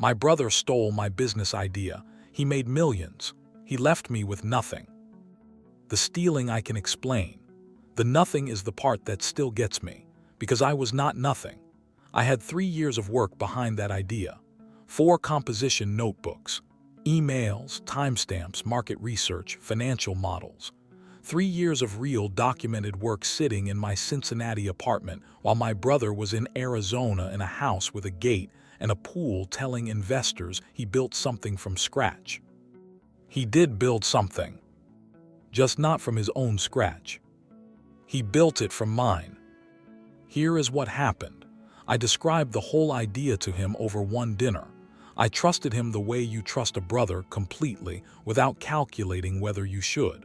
My brother stole my business idea. He made millions. He left me with nothing. The stealing I can explain. The nothing is the part that still gets me, because I was not nothing. I had 3 years of work behind that idea. 4 composition notebooks, emails, timestamps, market research, financial models. 3 years of real documented work sitting in my Cincinnati apartment while my brother was in Arizona in a house with a gate and a pool telling investors he built something from scratch. He did build something, just not from his own scratch. He built it from mine. Here is what happened. I described the whole idea to him over one dinner. I trusted him the way you trust a brother completely without calculating whether you should.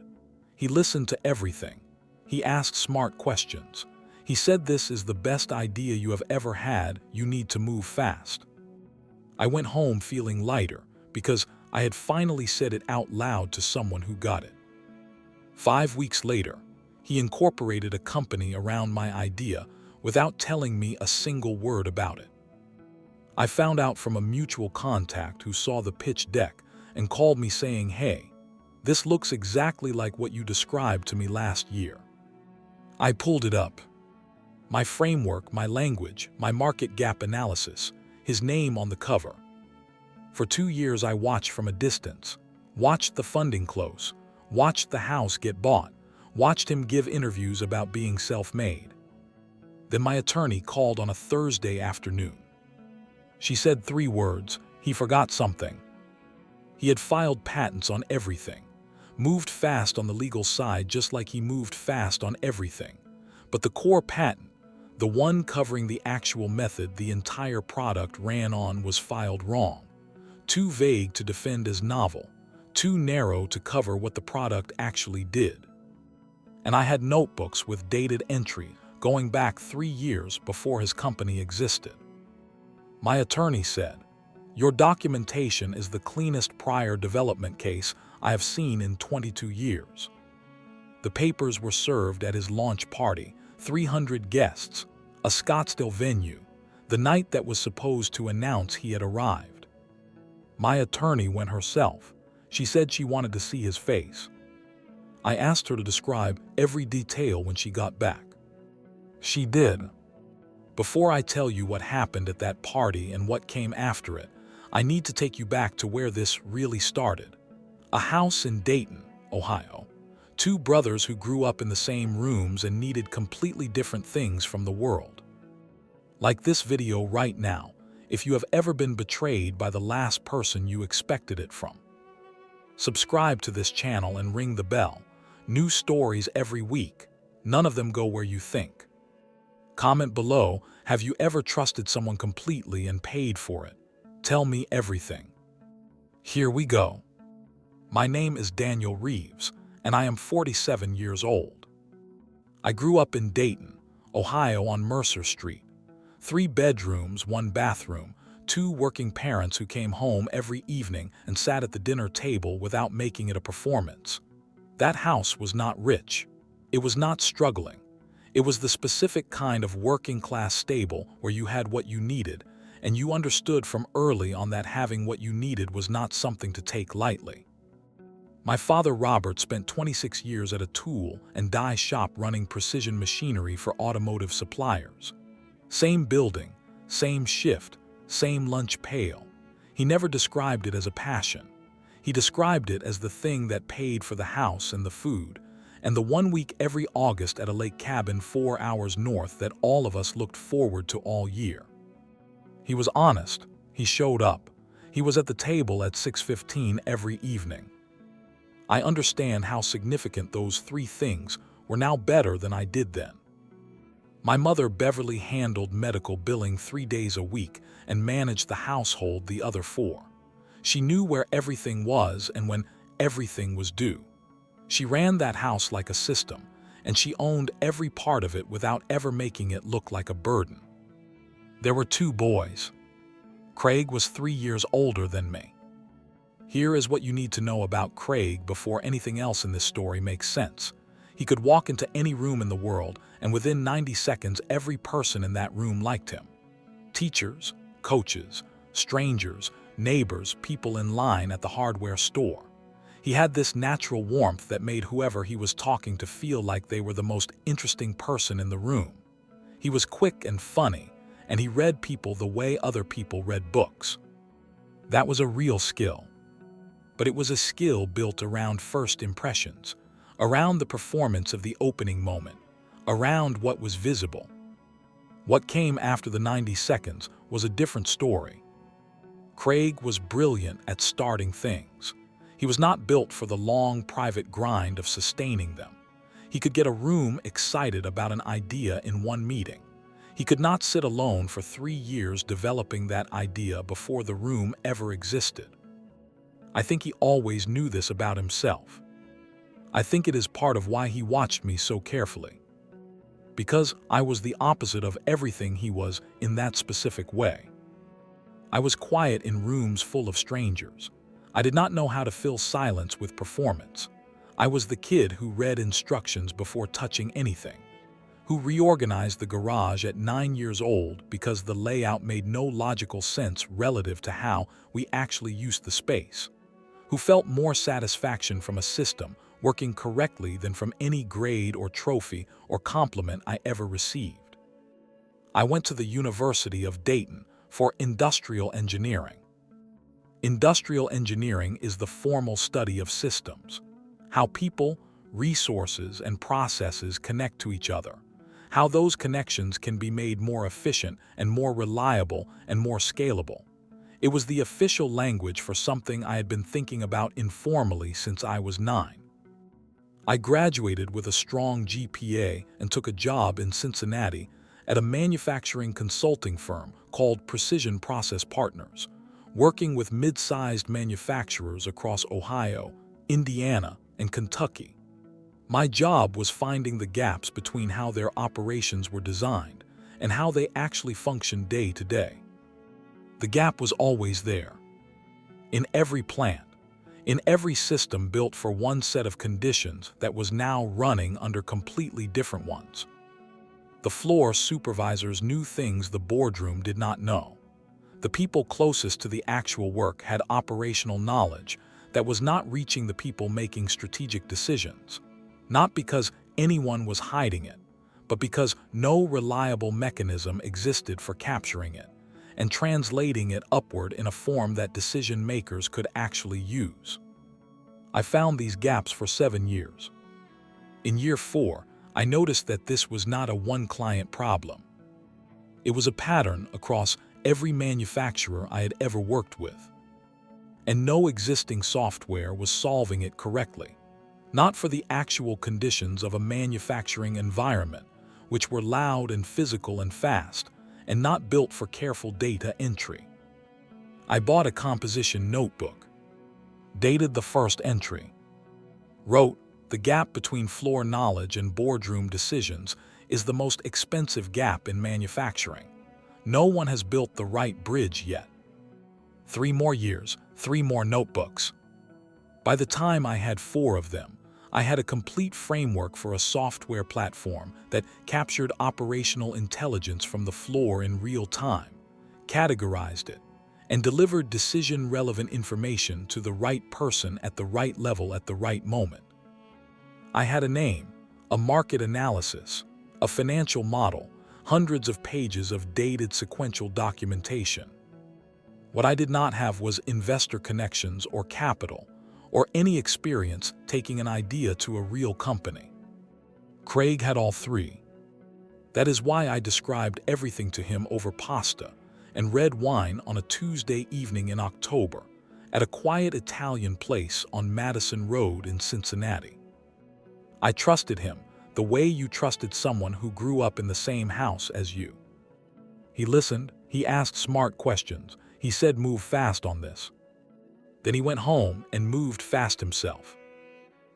He listened to everything. He asked smart questions. He said, "This is the best idea you have ever had. You need to move fast." I went home feeling lighter because I had finally said it out loud to someone who got it. 5 weeks later, he incorporated a company around my idea without telling me a single word about it. I found out from a mutual contact who saw the pitch deck and called me saying, "Hey, this looks exactly like what you described to me last year." I pulled it up. My framework, my language, my market gap analysis, his name on the cover. For 2 years I watched from a distance, watched the funding close, watched the house get bought, watched him give interviews about being self-made. Then my attorney called on a Thursday afternoon. She said 3 words: he forgot something. He had filed patents on everything, moved fast on the legal side just like he moved fast on everything. But the core patent, the one covering the actual method the entire product ran on, was filed wrong. Too vague to defend as novel, too narrow to cover what the product actually did. And I had notebooks with dated entry going back 3 years before his company existed. My attorney said, "Your documentation is the cleanest prior development case I have seen in 22 years. The papers were served at his launch party, 300 guests, a Scottsdale venue, the night that was supposed to announce he had arrived. My attorney went herself. She said she wanted to see his face. I asked her to describe every detail when she got back. She did. Before I tell you what happened at that party and what came after it, I need to take you back to where this really started. A house in Dayton, Ohio. 2 brothers who grew up in the same rooms and needed completely different things from the world. Like this video right now, if you have ever been betrayed by the last person you expected it from. Subscribe to this channel and ring the bell. New stories every week. None of them go where you think. Comment below, have you ever trusted someone completely and paid for it? Tell me everything. Here we go. My name is Daniel Reeves, and I am 47 years old. I grew up in Dayton, Ohio on Mercer Street. 3 bedrooms, 1 bathroom, 2 working parents who came home every evening and sat at the dinner table without making it a performance. That house was not rich. It was not struggling. It was the specific kind of working-class stable where you had what you needed, and you understood from early on that having what you needed was not something to take lightly. My father Robert spent 26 years at a tool and die shop running precision machinery for automotive suppliers. Same building, same shift, same lunch pail. He never described it as a passion. He described it as the thing that paid for the house and the food, and the 1 week every August at a lake cabin 4 hours north that all of us looked forward to all year. He was honest. He showed up. He was at the table at 6:15 every evening. I understand how significant those 3 things were now better than I did then. My mother Beverly handled medical billing 3 days a week and managed the household the other 4. She knew where everything was and when everything was due. She ran that house like a system, and she owned every part of it without ever making it look like a burden. There were 2 boys. Craig was 3 years older than me. Here is what you need to know about Craig before anything else in this story makes sense. He could walk into any room in the world, and within 90 seconds every person in that room liked him. Teachers, coaches, strangers, neighbors, people in line at the hardware store. He had this natural warmth that made whoever he was talking to feel like they were the most interesting person in the room. He was quick and funny, and he read people the way other people read books. That was a real skill. But it was a skill built around first impressions, around the performance of the opening moment, around what was visible. What came after the 90 seconds was a different story. Craig was brilliant at starting things. He was not built for the long, private grind of sustaining them. He could get a room excited about an idea in one meeting. He could not sit alone for 3 years developing that idea before the room ever existed. I think he always knew this about himself. I think it is part of why he watched me so carefully. Because I was the opposite of everything he was in that specific way. I was quiet in rooms full of strangers. I did not know how to fill silence with performance. I was the kid who read instructions before touching anything, who reorganized the garage at 9 years old because the layout made no logical sense relative to how we actually used the space, who felt more satisfaction from a system working correctly than from any grade or trophy or compliment I ever received. I went to the University of Dayton for industrial engineering. Industrial engineering is the formal study of systems, how people, resources, and processes connect to each other, how those connections can be made more efficient and more reliable and more scalable. It was the official language for something I had been thinking about informally since I was 9. I graduated with a strong GPA and took a job in Cincinnati at a manufacturing consulting firm called Precision Process Partners, working with mid-sized manufacturers across Ohio, Indiana, and Kentucky. My job was finding the gaps between how their operations were designed and how they actually functioned day to day. The gap was always there. In every plant, in every system built for one set of conditions that was now running under completely different ones. The floor supervisors knew things the boardroom did not know. The people closest to the actual work had operational knowledge that was not reaching the people making strategic decisions, not because anyone was hiding it, but because no reliable mechanism existed for capturing it and translating it upward in a form that decision makers could actually use. I found these gaps for 7 years. In year 4, I noticed that this was not a one-client problem. It was a pattern across every manufacturer I had ever worked with. And no existing software was solving it correctly, not for the actual conditions of a manufacturing environment, which were loud and physical and fast, and not built for careful data entry. I bought a composition notebook, dated the first entry, wrote, "The gap between floor knowledge and boardroom decisions is the most expensive gap in manufacturing. No one has built the right bridge yet." 3 more years, 3 more notebooks. By the time I had 4 of them, I had a complete framework for a software platform that captured operational intelligence from the floor in real time, categorized it, and delivered decision-relevant information to the right person at the right level at the right moment. I had a name, a market analysis, a financial model, hundreds of pages of dated sequential documentation. What I did not have was investor connections or capital, or any experience taking an idea to a real company. Craig had all 3. That is why I described everything to him over pasta and red wine on a Tuesday evening in October at a quiet Italian place on Madison Road in Cincinnati. I trusted him the way you trusted someone who grew up in the same house as you. He listened, he asked smart questions, he said move fast on this. Then he went home and moved fast himself.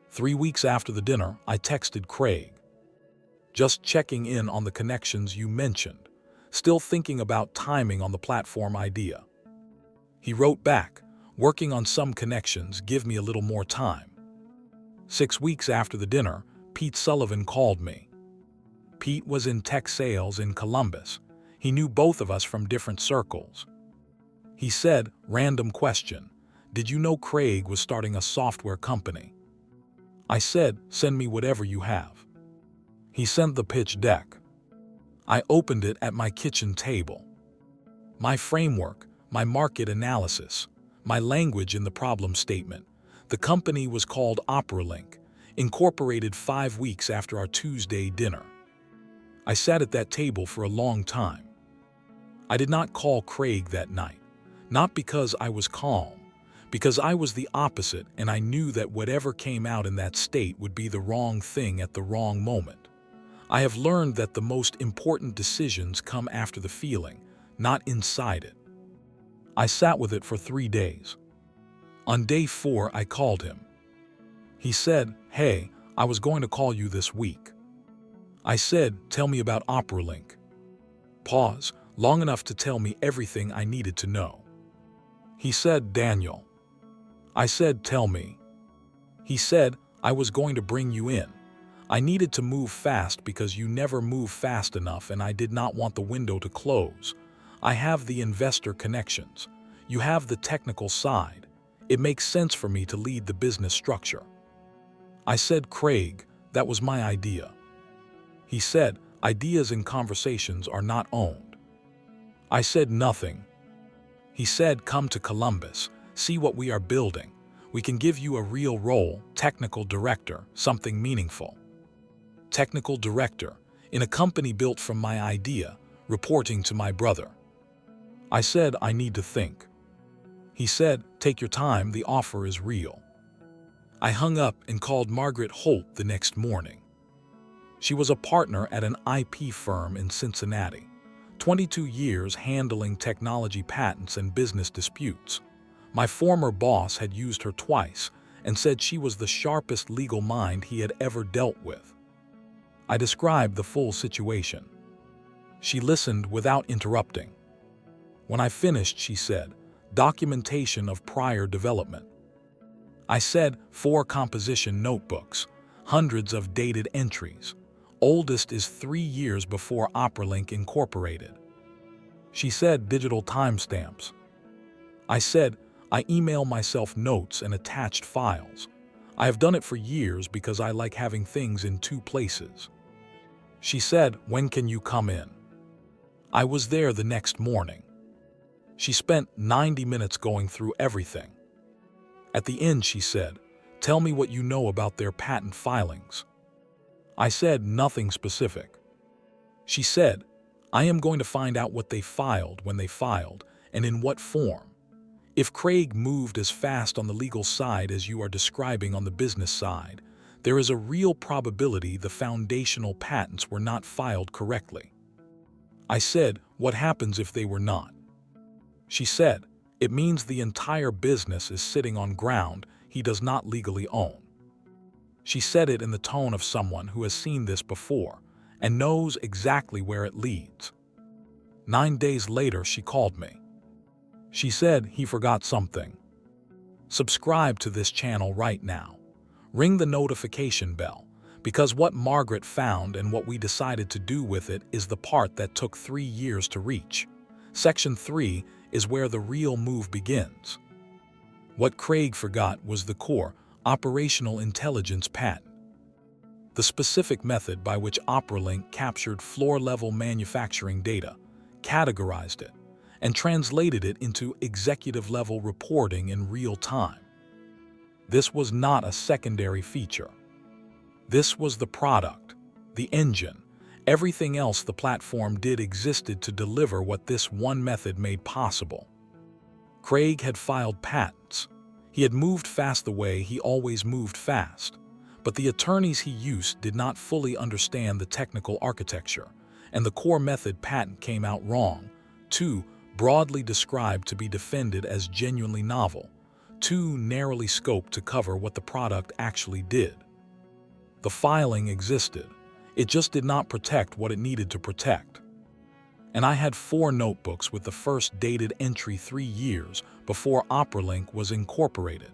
3 weeks after the dinner, I texted Craig, "Just checking in on the connections you mentioned, still thinking about timing on the platform idea." He wrote back, "Working on some connections, give me a little more time." 6 weeks after the dinner, Pete Sullivan called me. Pete was in tech sales in Columbus. He knew both of us from different circles. He said, random question, did you know Craig was starting a software company? I said, send me whatever you have. He sent the pitch deck. I opened it at my kitchen table. My framework, my market analysis, my language in the problem statement. The company was called OperaLink, incorporated 5 weeks after our Tuesday dinner. I sat at that table for a long time. I did not call Craig that night, not because I was calm, because I was the opposite and I knew that whatever came out in that state would be the wrong thing at the wrong moment. I have learned that the most important decisions come after the feeling, not inside it. I sat with it for 3 days. On day 4, I called him. He said, hey, I was going to call you this week. I said, tell me about OperaLink. Pause, long enough to tell me everything I needed to know. He said, Daniel. I said, tell me. He said, I was going to bring you in. I needed to move fast because you never move fast enough and I did not want the window to close. I have the investor connections. You have the technical side. It makes sense for me to lead the business structure. I said, Craig, that was my idea. He said, ideas in conversations are not owned. I said nothing. He said, come to Columbus, see what we are building. We can give you a real role, technical director, something meaningful. Technical director, in a company built from my idea, reporting to my brother. I said, I need to think. He said, take your time, the offer is real. I hung up and called Margaret Holt the next morning. She was a partner at an IP firm in Cincinnati, 22 years handling technology patents and business disputes. My former boss had used her twice and said she was the sharpest legal mind he had ever dealt with. I described the full situation. She listened without interrupting. When I finished, she said, documentation of prior development. I said, 4 composition notebooks, hundreds of dated entries. Oldest is 3 years before OperaLink incorporated. She said, digital timestamps. I said, I email myself notes and attached files. I have done it for years because I like having things in 2 places. She said, when can you come in? I was there the next morning. She spent 90 minutes going through everything. At the end, she said, tell me what you know about their patent filings. I said, nothing specific. She said, I am going to find out what they filed when they filed and in what form. If Craig moved as fast on the legal side as you are describing on the business side, there is a real probability the foundational patents were not filed correctly. I said, what happens if they were not? She said, it means the entire business is sitting on ground he does not legally own. She said it in the tone of someone who has seen this before and knows exactly where it leads. 9 days later, she called me. She said he forgot something. Subscribe to this channel right now. Ring the notification bell, because what Margaret found and what we decided to do with it is the part that took 3 years to reach. Section 3 is where the real move begins. What Craig forgot was the core operational intelligence patent. The specific method by which OperaLink captured floor-level manufacturing data, categorized it, and translated it into executive-level reporting in real time. This was not a secondary feature. This was the product, the engine. Everything else the platform did existed to deliver what this one method made possible. Craig had filed patents. He had moved fast the way he always moved fast, but the attorneys he used did not fully understand the technical architecture, and the core method patent came out wrong, too broadly described to be defended as genuinely novel, too narrowly scoped to cover what the product actually did. The filing existed. It just did not protect what it needed to protect. And I had 4 notebooks with the first dated entry 3 years before OperaLink was incorporated,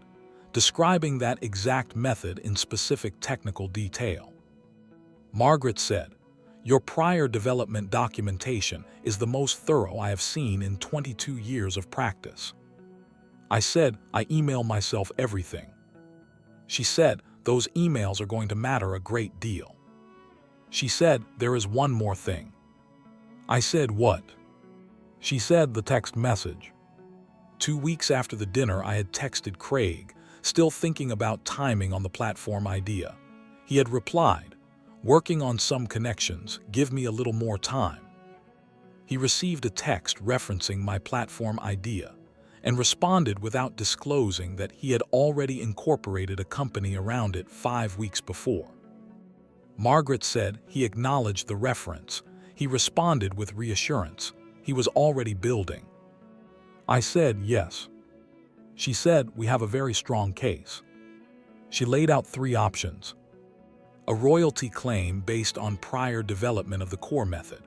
describing that exact method in specific technical detail. Margaret said, Your prior development documentation is the most thorough I have seen in 22 years of practice. I said, I email myself everything. She said, those emails are going to matter a great deal. She said, there is one more thing. I said, what? She said, the text message. 2 weeks after the dinner, I had texted Craig, still thinking about timing on the platform idea. He had replied, working on some connections, give me a little more time. He received a text referencing my platform idea and responded without disclosing that he had already incorporated a company around it 5 weeks before. Margaret said he acknowledged the reference. He responded with reassurance. He was already building. I said yes. She said, we have a very strong case. She laid out 3 options. A royalty claim based on prior development of the core method,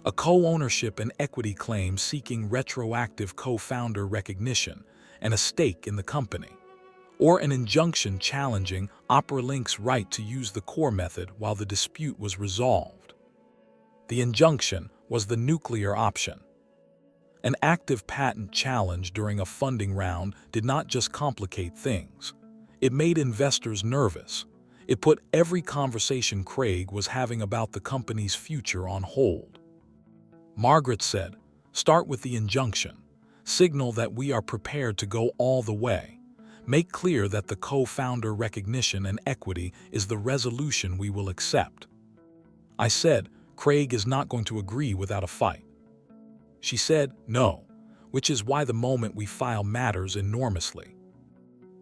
a co-ownership and equity claim seeking retroactive co-founder recognition and a stake in the company, or an injunction challenging OperaLink's right to use the core method while the dispute was resolved. The injunction was the nuclear option. An active patent challenge during a funding round did not just complicate things. It made investors nervous. It put every conversation Craig was having about the company's future on hold. Margaret said, start with the injunction. Signal that we are prepared to go all the way. Make clear that the co-founder recognition and equity is the resolution we will accept. I said, Craig is not going to agree without a fight. She said, no, which is why the moment we file matters enormously.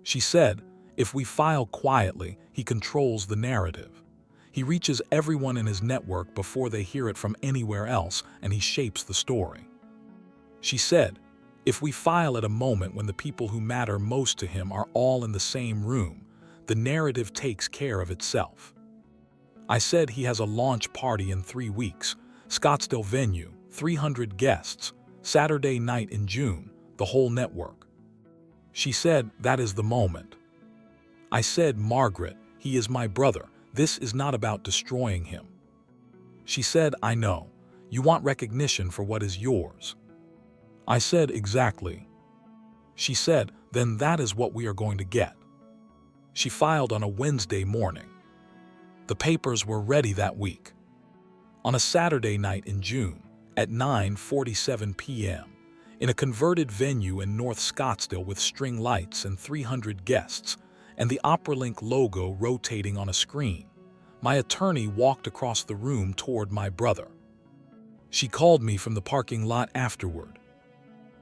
She said, if we file quietly, he controls the narrative. He reaches everyone in his network before they hear it from anywhere else, and he shapes the story. She said, if we file at a moment when the people who matter most to him are all in the same room, the narrative takes care of itself. I said he has a launch party in 3 weeks, Scottsdale venue, 300 guests, Saturday night in June, the whole network. She said, that is the moment. I said, Margaret, he is my brother. This is not about destroying him. She said, I know. You want recognition for what is yours. I said, exactly. She said, then that is what we are going to get. She filed on a Wednesday morning. The papers were ready that week. On a Saturday night in June, at 9:47 p.m., in a converted venue in North Scottsdale with string lights and 300 guests, and the OperaLink logo rotating on a screen, my attorney walked across the room toward my brother. She called me from the parking lot afterward.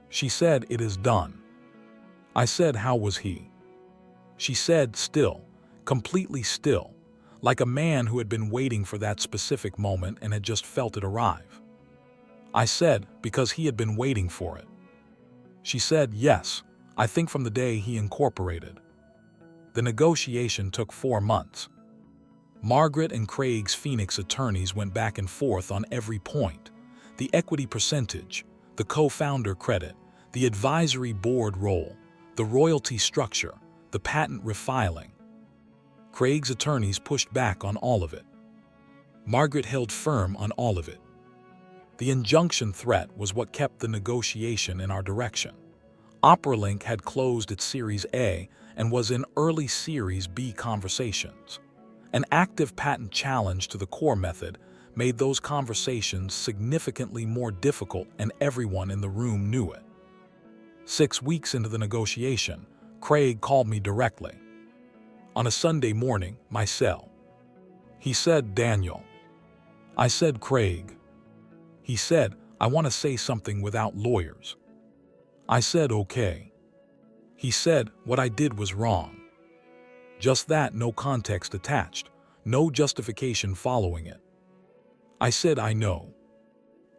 She said, it is done. I said, how was he? She said, still, completely still, like a man who had been waiting for that specific moment and had just felt it arrive. I said, because he had been waiting for it. She said, yes, I think from the day he incorporated. The negotiation took 4 months. Margaret and Craig's Phoenix attorneys went back and forth on every point: the equity percentage, the co-founder credit, the advisory board role, the royalty structure, the patent refiling. Craig's attorneys pushed back on all of it. Margaret held firm on all of it. The injunction threat was what kept the negotiation in our direction. OperaLink had closed its Series A and was in early Series B conversations. An active patent challenge to the core method made those conversations significantly more difficult, and everyone in the room knew it. 6 weeks into the negotiation, Craig called me directly. On a Sunday morning, my cell. He said, Daniel. I said, Craig. He said, I want to say something without lawyers. I said, okay. He said, what I did was wrong. Just that, no context attached, no justification following it. I said, I know.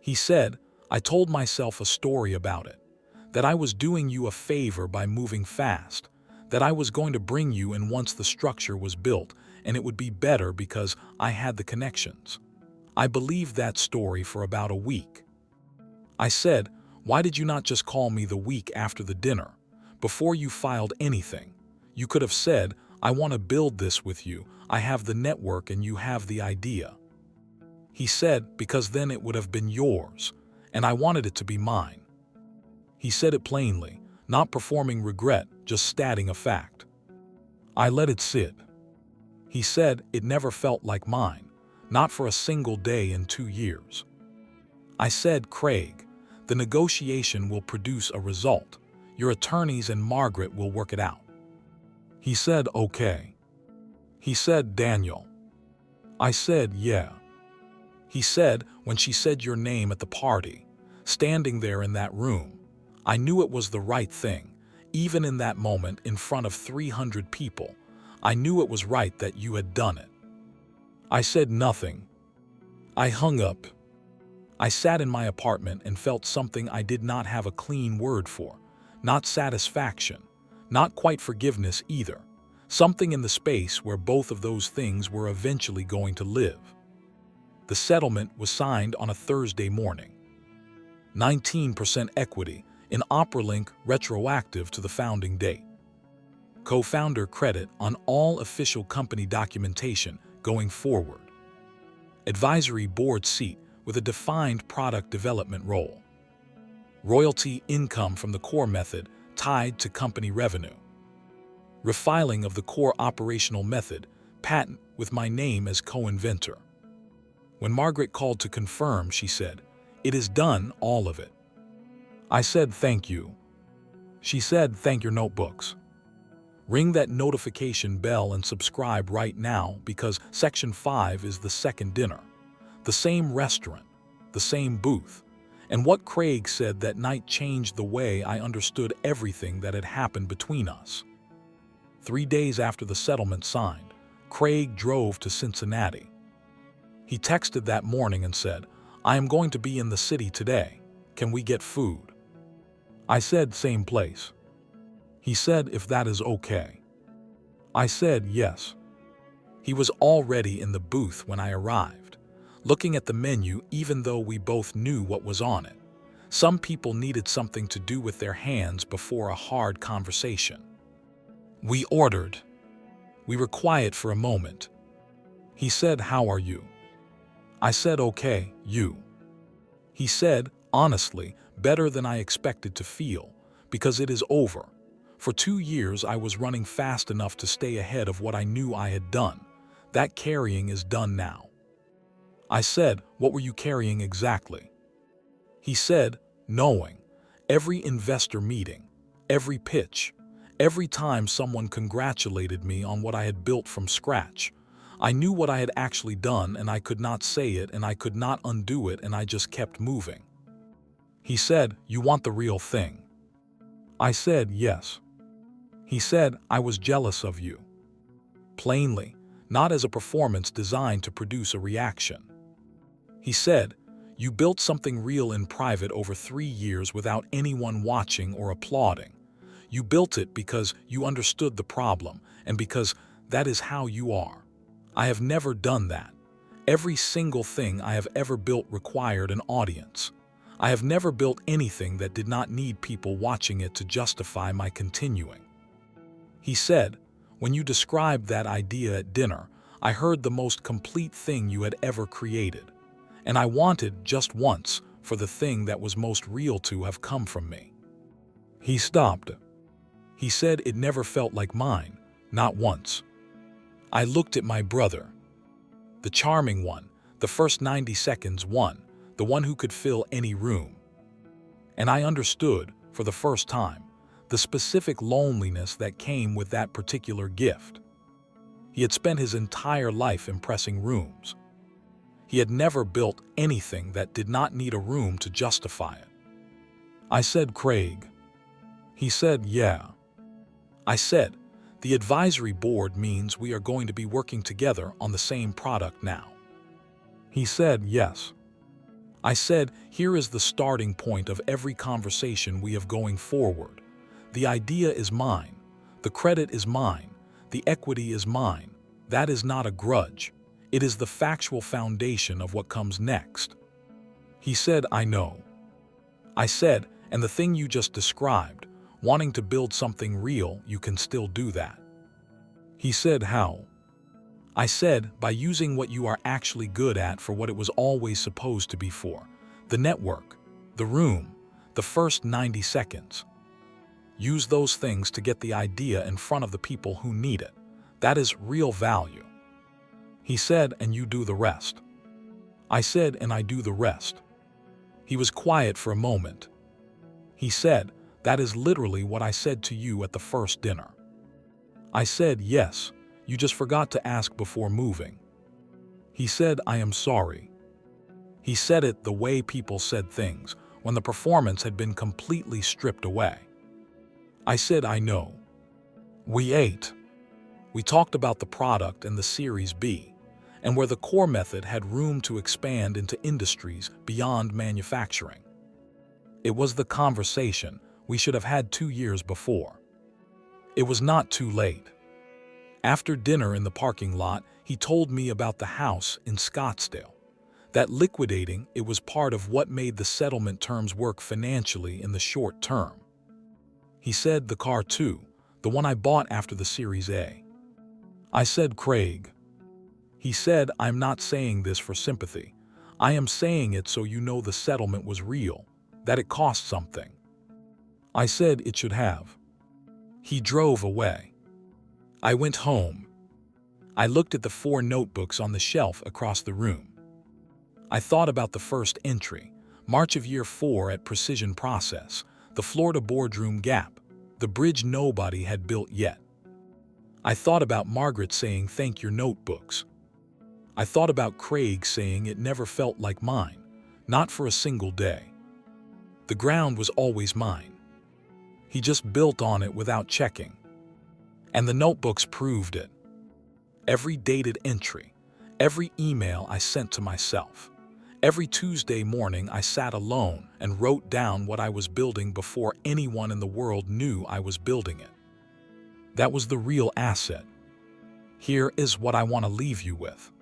He said, I told myself a story about it, that I was doing you a favor by moving fast, that I was going to bring you in once the structure was built, and it would be better because I had the connections. I believed that story for about a week. I said, why did you not just call me the week after the dinner, before you filed anything? You could have said, I want to build this with you. I have the network and you have the idea. He said, because then it would have been yours, and I wanted it to be mine. He said it plainly, not performing regret, just stating a fact. I let it sit. He said it never felt like mine, not for a single day in 2 years. I said, Craig, the negotiation will produce a result. Your attorneys and Margaret will work it out. He said, okay. He said, Daniel. I said, yeah. He said, when she said your name at the party, standing there in that room, I knew it was the right thing. Even in that moment in front of 300 people, I knew it was right that you had done it. I said nothing. I hung up. I sat in my apartment and felt something I did not have a clean word for. Not satisfaction, not quite forgiveness either. Something in the space where both of those things were eventually going to live. The settlement was signed on a Thursday morning. 19% equity in OperaLink retroactive to the founding date. Co-founder credit on all official company documentation going forward. Advisory board seat with a defined product development role. Royalty income from the core method tied to company revenue. Refiling of the core operational method, patent with my name as co-inventor. When Margaret called to confirm, she said, "It is done, all of it." I said, "Thank you." She said, "Thank your notebooks. Ring that notification bell and subscribe right now because Section 5 is the second dinner. The same restaurant, the same booth. And what Craig said that night changed the way I understood everything that had happened between us. 3 days after the settlement signed, Craig drove to Cincinnati. He texted that morning and said, "I am going to be in the city today. Can we get food?" I said, "Same place." He said, "If that is okay." I said, "Yes." He was already in the booth when I arrived, looking at the menu even though we both knew what was on it. Some people needed something to do with their hands before a hard conversation. We ordered. We were quiet for a moment. He said, "How are you?" I said, "Okay, you?" He said, "Honestly, better than I expected to feel, because it is over. For 2 years I was running fast enough to stay ahead of what I knew I had done. That carrying is done now." I said, "What were you carrying exactly?" He said, "Knowing. Every investor meeting, every pitch, every time someone congratulated me on what I had built from scratch. I knew what I had actually done and I could not say it and I could not undo it and I just kept moving." He said, "You want the real thing?" I said, "Yes." He said, "I was jealous of you." Plainly, not as a performance designed to produce a reaction. He said, "You built something real in private over 3 years without anyone watching or applauding. You built it because you understood the problem and because that is how you are. I have never done that. Every single thing I have ever built required an audience. I have never built anything that did not need people watching it to justify my continuing." He said, "When you described that idea at dinner, I heard the most complete thing you had ever created. And I wanted, just once, for the thing that was most real to have come from me." He stopped. He said, "It never felt like mine, not once." I looked at my brother. The charming one, the first 90 seconds one, the one who could fill any room. And I understood, for the first time, the specific loneliness that came with that particular gift. He had spent his entire life impressing rooms. He had never built anything that did not need a room to justify it. I said, "Craig." He said, "Yeah." I said, "The advisory board means we are going to be working together on the same product now." He said, "Yes." I said, "Here is the starting point of every conversation we have going forward. The idea is mine. The credit is mine. The equity is mine. That is not a grudge. It is the factual foundation of what comes next." He said, "I know." I said, "And the thing you just described, wanting to build something real, you can still do that." He said, "How?" I said, by using what you are actually good at for what it was always supposed to be for. The network, the room, the first 90 seconds. Use those things to get the idea in front of the people who need it. That is real value. He said, and you do the rest. I said, and I do the rest. He was quiet for a moment. He said, that is literally what I said to you at the first dinner. I said, yes, you just forgot to ask before moving. He said, I am sorry. He said it the way people said things when the performance had been completely stripped away. I said, I know. We ate. We talked about the product and the Series B, and where the core method had room to expand into industries beyond manufacturing. It was the conversation we should have had 2 years before. It was not too late. After dinner in the parking lot, he told me about the house in Scottsdale, that liquidating it was part of what made the settlement terms work financially in the short term. He said the car too, the one I bought after the Series A. I said, Craig. He said, I'm not saying this for sympathy. I am saying it so you know the settlement was real, that it cost something. I said it should have. He drove away. I went home. I looked at the 4 notebooks on the shelf across the room. I thought about the first entry, March of year 4 at Precision Process, the Florida boardroom gap, the bridge nobody had built yet. I thought about Margaret saying, thank your notebooks. I thought about Craig saying it never felt like mine, not for a single day. The ground was always mine. He just built on it without checking. And the notebooks proved it. Every dated entry, every email I sent to myself, every Tuesday morning I sat alone and wrote down what I was building before anyone in the world knew I was building it. That was the real asset. Here is what I want to leave you with.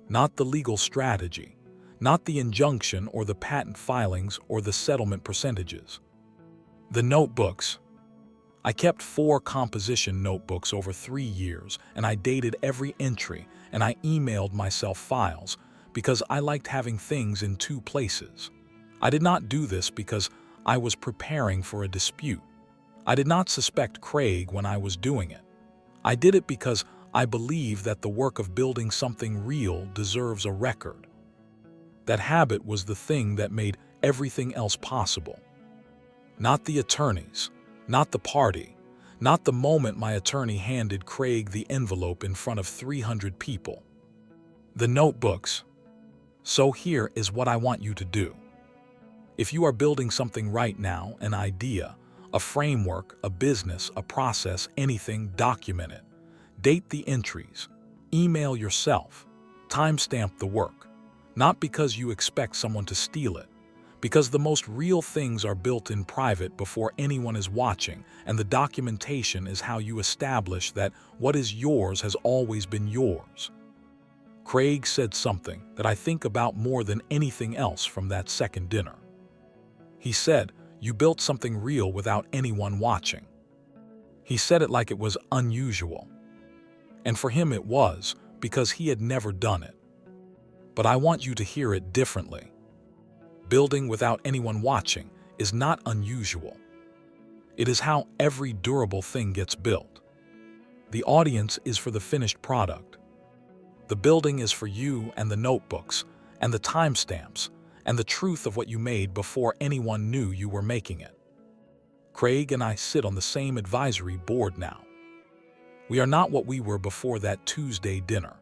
Not the legal strategy, not the injunction or the patent filings or the settlement percentages. The notebooks. I kept 4 composition notebooks over 3 years, and I dated every entry, and I emailed myself files because I liked having things in 2 places. I did not do this because I was preparing for a dispute. I did not suspect Craig when I was doing it. I did it because I believe that the work of building something real deserves a record. That habit was the thing that made everything else possible. Not the attorneys, not the party, not the moment my attorney handed Craig the envelope in front of 300 people. The notebooks. So here is what I want you to do. If you are building something right now, an idea, a framework, a business, a process, anything, document it. Date the entries. Email yourself. Timestamp the work. Not because you expect someone to steal it, because the most real things are built in private before anyone is watching, and the documentation is how you establish that what is yours has always been yours. Craig said something that I think about more than anything else from that second dinner. He said, you built something real without anyone watching. He said it like it was unusual. And for him it was, because he had never done it. But I want you to hear it differently. Building without anyone watching is not unusual. It is how every durable thing gets built. The audience is for the finished product. The building is for you and the notebooks, and the timestamps, and the truth of what you made before anyone knew you were making it. Craig and I sit on the same advisory board now. We are not what we were before that Tuesday dinner.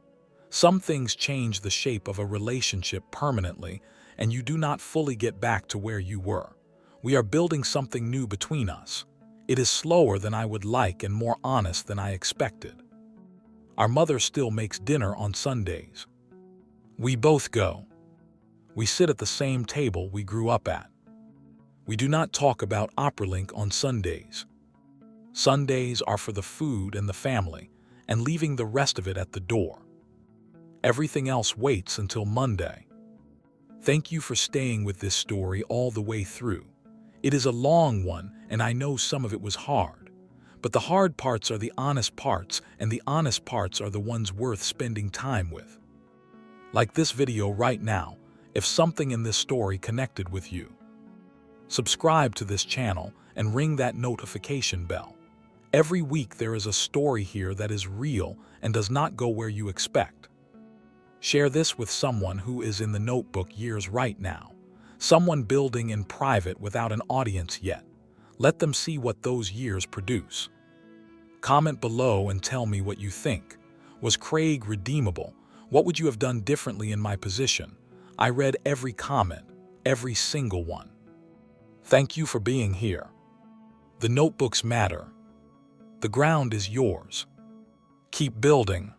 Some things change the shape of a relationship permanently, and you do not fully get back to where you were. We are building something new between us. It is slower than I would like and more honest than I expected. Our mother still makes dinner on Sundays. We both go. We sit at the same table we grew up at. We do not talk about OperaLink on Sundays. Sundays are for the food and the family, and leaving the rest of it at the door. Everything else waits until Monday. Thank you for staying with this story all the way through. It is a long one, and I know some of it was hard. But the hard parts are the honest parts, and the honest parts are the ones worth spending time with. Like this video right now, if something in this story connected with you. Subscribe to this channel and ring that notification bell. Every week there is a story here that is real and does not go where you expect. Share this with someone who is in the notebook years right now. Someone building in private without an audience yet. Let them see what those years produce. Comment below and tell me what you think. Was Craig redeemable? What would you have done differently in my position? I read every comment, every single one. Thank you for being here. The notebooks matter. The ground is yours. Keep building.